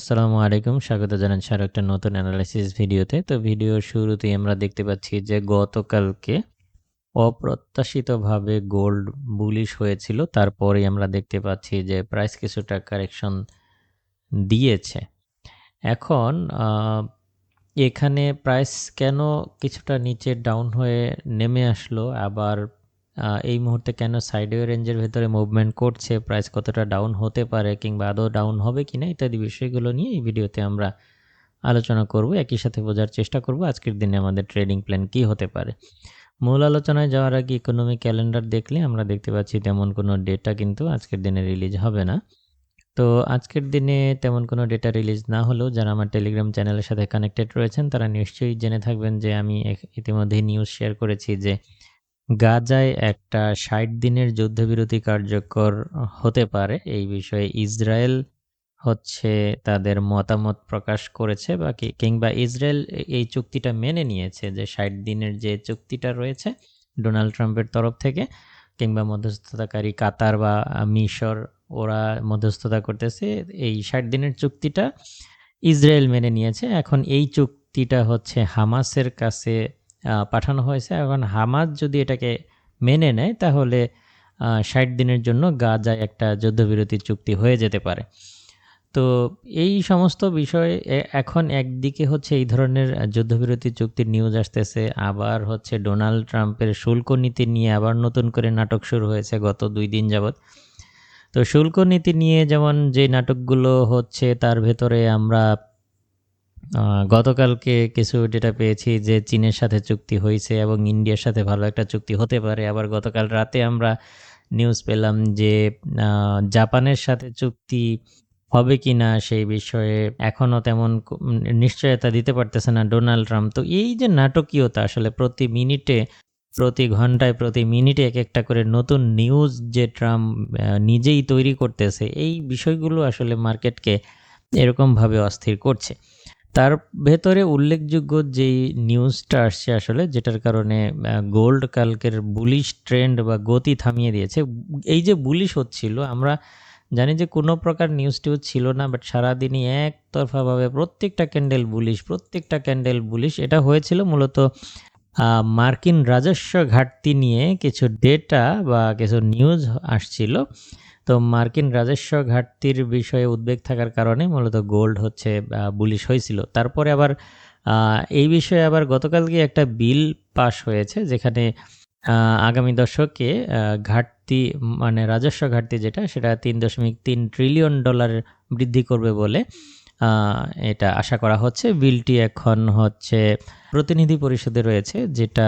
আসসালামু আলাইকুম। স্বাগত জানাচ্ছি আরো একটা নতুন অ্যানালাইসিস ভিডিওতে। তো ভিডিওর শুরুতেই আমরা দেখতে পাচ্ছি যে গতকালকে অপ্রত্যাশিতভাবে গোল্ড বুলিশ হয়েছিল। তারপরেই আমরা দেখতে পাচ্ছি যে প্রাইস কিছুটা কারেকশন দিয়েছে। এখন আ এখানে প্রাইস কেন কিছুটা নিচে ডাউন হয়ে নেমে আসলো? আবার এই মুহূর্তে কেন সাইডওয়ে রেঞ্জের ভেতরে মুভমেন্ট করছে? প্রাইস কতটা ডাউন হতে পারে কিংবা আদৌ ডাউন হবে কিনা? ইত্যাদি বিষয়গুলো নিয়ে এই ভিডিওতে আমরা আলোচনা করব। একই সাথে বোঝার চেষ্টা করব আজকের দিনে আমাদের ট্রেডিং প্ল্যান কী হতে পারে। মূল আলোচনায় যাওয়ার আগে ইকোনমিক ক্যালেন্ডার দেখলে আমরা দেখতে পাচ্ছি তেমন কোনো ডেটা কিন্তু আজকের দিনে রিলিজ হবে না। তো আজকের দিনে তেমন কোনো ডেটা রিলিজ না হলেও যারা আমার টেলিগ্রাম চ্যানেলের সাথে কানেক্টেড রয়েছেন তারা নিশ্চয়ই জেনে থাকবেন যে আমি ইতিমধ্যেই নিউজ শেয়ার করেছি যে গাজায় একটা ৬০ দিনের যুদ্ধবিরতি কার্যকর হতে পারে। এই বিষয়ে ইসরায়েল হচ্ছে তাদের মতামত প্রকাশ করেছে বা কিংবা ইসরায়েল এই চুক্তিটা মেনে নিয়েছে যে ৬০ দিনের যে চুক্তিটা রয়েছে ডোনাল্ড ট্রাম্পের তরফ থেকে কিংবা মধ্যস্থতাকারী কাতার বা মিশর ওরা মধ্যস্থতা করতেছে। এই ৬০ দিনের চুক্তিটা ইসরায়েল মেনে নিয়েছে। এখন এই চুক্তিটা হচ্ছে হামাসের কাছে পাঠানো হয়েছে। এখন হামাস যদি এটাকে মেনে নেয় তাহলে ৬০ দিনের জন্য গাজায় একটা যুদ্ধবিরতি চুক্তি হয়ে যেতে পারে। তো এই সমস্ত বিষয় এখন একদিকে হচ্ছে এই ধরনের যুদ্ধবিরতি চুক্তির নিউজ আসতেছে, আবার হচ্ছে ডোনাল্ড ট্রাম্পের শুল্ক নীতি নিয়ে আবার নতুন করে নাটক শুরু হয়েছে গত ২ দিন যাবৎ। তো শুল্ক নীতি নিয়ে যেমন যে নাটকগুলো হচ্ছে তার ভেতরে আমরা গতকালকে কিছু ডেটা পেয়েছি যে চীনের সাথে চুক্তি হয়েছে এবং ইন্ডিয়ার সাথে ভালো একটা চুক্তি হতে পারে। আবার গতকাল রাতে আমরা নিউজ পেলাম যে জাপানের সাথে চুক্তি হবে কি না সেই বিষয়ে এখনও তেমন নিশ্চয়তা দিতে পারতেছে না ডোনাল্ড ট্রাম্প। তো এই যে নাটকীয়তা আসলে প্রতি মিনিটে, প্রতি ঘন্টায়, প্রতি মিনিটে এক একটা করে নতুন নিউজ যে ট্রাম্প নিজেই তৈরি করতেছে, এই বিষয়গুলো আসলে মার্কেটকে এরকমভাবে অস্থির করছে। তার ভেতরে উল্লেখযোগ্য যেই নিউজটা আসছে আসলে যেটার কারণে গোল্ড কালকের বুলিশ ট্রেন্ড বা গতি থামিয়ে দিয়েছে। এই যে বুলিশ হচ্ছিল আমরা জানি যে কোনো প্রকার নিউজ-টিউজ ছিল না, বাট সারাদিনই একতরফাভাবে প্রত্যেকটা ক্যান্ডেল বুলিশ। এটা হয়েছিল মূলত মার্কিন রাজস্ব ঘাটতি নিয়ে কিছু ডেটা বা কিছু নিউজ আসছিল। তো মার্কিন রাজস্ব ঘাটতির বিষয়ে উদ্বেগ থাকার কারণে মূলত গোল্ড হচ্ছে বুলিশ হয়েছিল। তারপরে আবার এই বিষয়ে আবার গতকালকে একটা বিল পাস হয়েছে যেখানে আগামী দশকে ঘাটতি মানে রাজস্ব ঘাটতি যেটা সেটা $3.3 ট্রিলিয়ন বৃদ্ধি করবে বলে এটা আশা করা হচ্ছে। বিলটি এখন হচ্ছে প্রতিনিধি পরিষদে রয়েছে, যেটা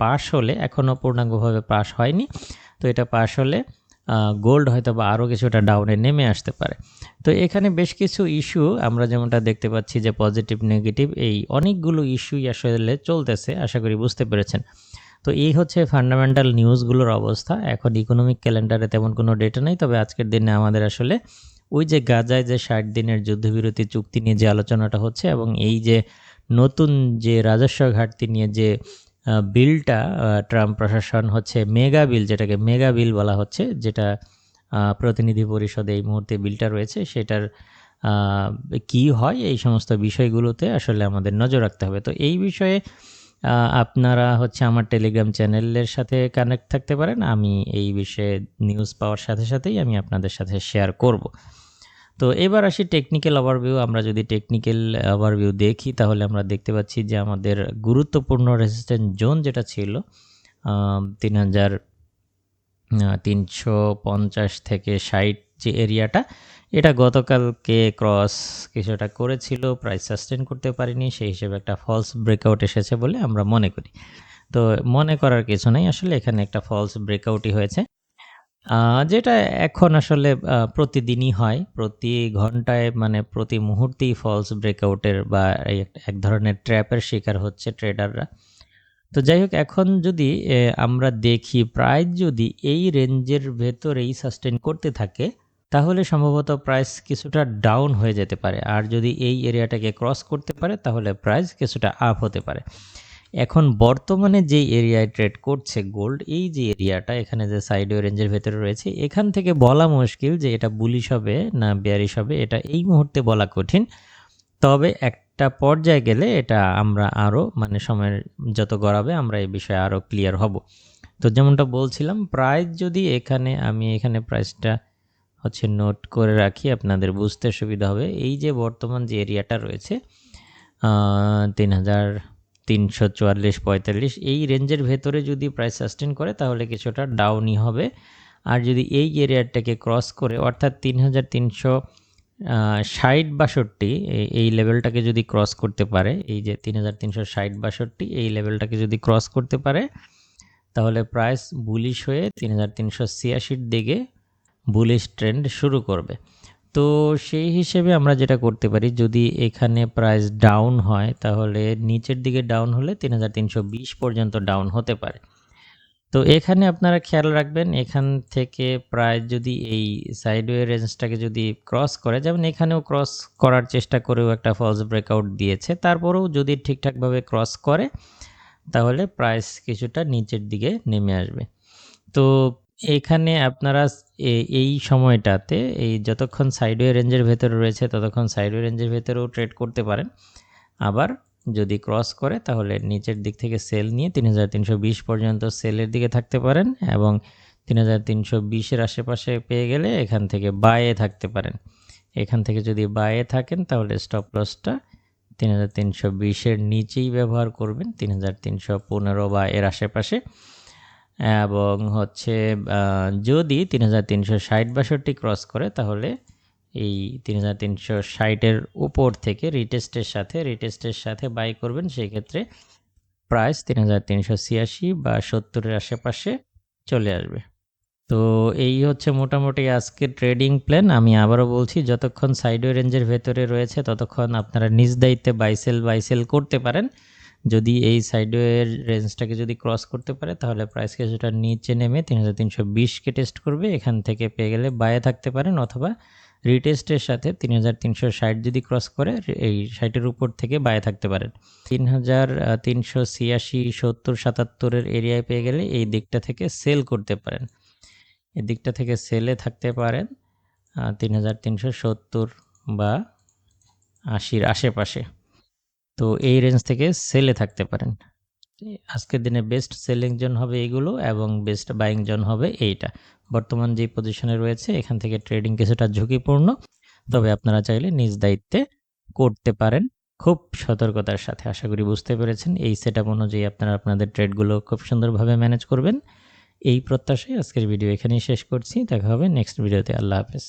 পাশ হলে এখনও পূর্ণাঙ্গভাবে পাশ হয়নি। তো এটা পাশ হলে গোল্ড হয়তো বা আরও কিছুটা ডাউনে নেমে আসতে পারে। তো এখানে বেশ কিছু ইস্যু আমরা যেমনটা দেখতে পাচ্ছি যে পজিটিভ নেগেটিভ এই অনেকগুলো ইস্যুই আসলে চলতেছে, আশা করি বুঝতে পেরেছেন। তো এই হচ্ছে ফান্ডামেন্টাল নিউজগুলোর অবস্থা। এখন ইকোনমিক ক্যালেন্ডারে তেমন কোনো ডেটা নেই, তবে আজকের দিনে আমাদের আসলে ওই যে গাজায় যে ৬০ দিনের যুদ্ধবিরতি চুক্তি নিয়ে যে আলোচনাটা হচ্ছে এবং এই যে নতুন যে রাজস্ব ঘাটতি নিয়ে যে বিলটা ট্রাম্প প্রশাসন হচ্ছে মেগা বিল, যেটাকে মেগা বিল বলা হচ্ছে, যেটা প্রতিনিধি পরিষদে এই মুহূর্তে বিলটা রয়েছে সেটার কি হয় এই সমস্ত বিষয়গুলোতে আসলে আমাদের নজর রাখতে হবে। তো এই বিষয়ে আপনারা হচ্ছে আমার টেলিগ্রাম চ্যানেলের সাথে কানেক্ট থাকতে পারেন। আমি এই বিষয়ে নিউজ পাওয়ার সাথে সাথেই আমি আপনাদের সাথে শেয়ার করব। তো এবার আসি টেকনিক্যাল ওভারভিউ। আমরা যদি টেকনিক্যাল ওভারভিউ দেখি তাহলে আমরা দেখতে পাচ্ছি যে আমাদের গুরুত্বপূর্ণ রেজিস্ট্যান্স জোন যেটা ছিল ৩,৩৫০ থেকে ৬০ যে এরিয়াটা, এটা গতকালকে ক্রস কিছুটা করেছিল, প্রাইস সাস্টেন করতে পারিনি, সেই হিসেবে একটা ফলস ব্রেকআউট এসেছে বলে আমরা মনে করি। তো মনে করার কিছু নেই, আসলে এখানে একটা ফলস ব্রেকআউটই হয়েছে, যেটা এখন আসলে প্রতিদিনই হয়, প্রতি ঘন্টায় মানে প্রতি মুহূর্তেই ফলস ব্রেকআউটের বা এক ধরনের ট্র্যাপের শিকার হচ্ছে ট্রেডাররা। তো যাই হোক, এখন যদি আমরা দেখি প্রাইস যদি এই রেঞ্জের ভেতরেই সাস্টেন করতে থাকে তাহলে সম্ভবত প্রাইস কিছুটা ডাউন হয়ে যেতে পারে, আর যদি এই এরিয়াটাকে ক্রস করতে পারে তাহলে প্রাইস কিছুটা আপ হতে পারে। এখন বর্তমানে যে এরিয়ায় ট্রেড করছে গোল্ড, এই যে এরিয়াটা এখানে যে সাইডওয়ে রেঞ্জের ভেতরে রয়েছে, এখান থেকে বলা মুশকিল যে এটা বুলিশ হবে না বেয়ারিশ হবে, এটা এই মুহূর্তে বলা কঠিন। তবে একটা পর্যায়ে গেলে এটা আমরা আরও মানে সময়ের যত গড়াবে আমরা এই বিষয়ে আরও ক্লিয়ার হব। তো যেমনটা বলছিলাম, প্রাইস যদি আমি এখানে প্রাইসটা হচ্ছে নোট করে রাখি, আপনাদের বুঝতে সুবিধা হবে। এই যে বর্তমান যে এরিয়াটা রয়েছে 3344-45, এই রেঞ্জের ভেতরে যদি প্রাইস সাস্টেন করে তাহলে কিছুটা ডাউনই হবে। আর যদি এই এরিয়াটাকে ক্রস করে অর্থাৎ 3360-62 এই লেভেলটাকে যদি ক্রস করতে পারে, এই যে 3360-62 এই লেভেলটাকে যদি ক্রস করতে পারে তাহলে প্রাইস বুলিশ হয়ে 3386-র দিকে বুলিশ ট্রেন্ড শুরু করবে। তো সেই হিসেবে আমরা যেটা করতে পারি, যদি এখানে প্রাইস ডাউন হয় তাহলে নিচের দিকে ডাউন হলে 3320 পর্যন্ত ডাউন হতে পারে। তো এখানে আপনারা খেয়াল রাখবেন, এখান থেকে প্রায় যদি এই সাইডওয়ে রেঞ্জটাকে যদি ক্রস করে, যেমন এখানেও ক্রস করার চেষ্টা করেও একটা ফলস ব্রেকআউট দিয়েছে, তারপরেও যদি ঠিকঠাকভাবে ক্রস করে তাহলে প্রাইস কিছুটা নিচের দিকে নেমে আসবে। তো এখানে আপনারা এই সময়টাতে এই যতক্ষণ সাইডওয়ে রেঞ্জের ভেতরে রয়েছে ততক্ষণ সাইডওয়ে রেঞ্জের ভেতরেও ট্রেড করতে পারেন। আবার যদি ক্রস করে তাহলে নিচের দিক থেকে সেল নিয়ে 3320 পর্যন্ত সেলের দিকে থাকতে পারেন, এবং 3320-এর আশেপাশে পেয়ে গেলে এখান থেকে বাইয়ে থাকতে পারেন। এখান থেকে যদি বাইয়ে থাকেন তাহলে স্টপ লসটা 3320-এর নিচেই ব্যবহার করবেন, 3315 বা এর আশেপাশে। এবং হচ্ছে যদি 3360-62 ক্রস করে তাহলে এই 3360-এর উপর থেকে রিটেস্টের সাথে বাই করবেন। সেই ক্ষেত্রে প্রাইস 3386 বা 70-এর আশেপাশে চলে আসবে। তো এই হচ্ছে মোটামুটি আজকের ট্রেডিং প্ল্যান। আমি আবারও বলছি, যতক্ষণ সাইডওয়ে রেঞ্জের ভেতরে রয়েছে ততক্ষণ আপনারা নিজ দায়িত্বে বাই সেল করতে পারেন। যদি এই সাইডওয়ের রেঞ্জটাকে যদি ক্রস করতে পারে তাহলে প্রাইস কিছুটা নিচে নেমে 3320-কে টেস্ট করবে, এখান থেকে পেয়ে গেলে বাইয়ে থাকতে পারেন, অথবা রিটেস্টের সাথে 3360 যদি ক্রস করে এই 60-এর উপর থেকে বাইয়ে থাকতে পারেন। 3386, 70, 77-এর এরিয়ায় পেয়ে গেলে এই দিকটা থেকে সেল করতে পারেন, এই দিকটা থেকে সেলে থাকতে পারেন 3370 বা 80-র আশেপাশে। তো এই রেঞ্জ থেকে সেলে থাকতে পারেন। আজকের দিনে বেস্ট সেলিং জোন হবে এইগুলো এবং বেস্ট বাইং জোন হবে এইটা। বর্তমান যে পজিশনে রয়েছে এখান থেকে ট্রেডিং কিছুটা ঝুঁকিপূর্ণ, তবে আপনারা চাইলে নিজ দায়িত্বে করতে পারেন খুব সতর্কতার সাথে। আশা করি বুঝতে পেরেছেন। এই সেটআপ অনুযায়ী আপনারা আপনাদের ট্রেডগুলো খুব সুন্দরভাবে ম্যানেজ করবেন, এই প্রত্যাশায় আজকের ভিডিও এখানেই শেষ করছি। দেখা হবে নেক্সট ভিডিওতে। আল্লাহ হাফেজ।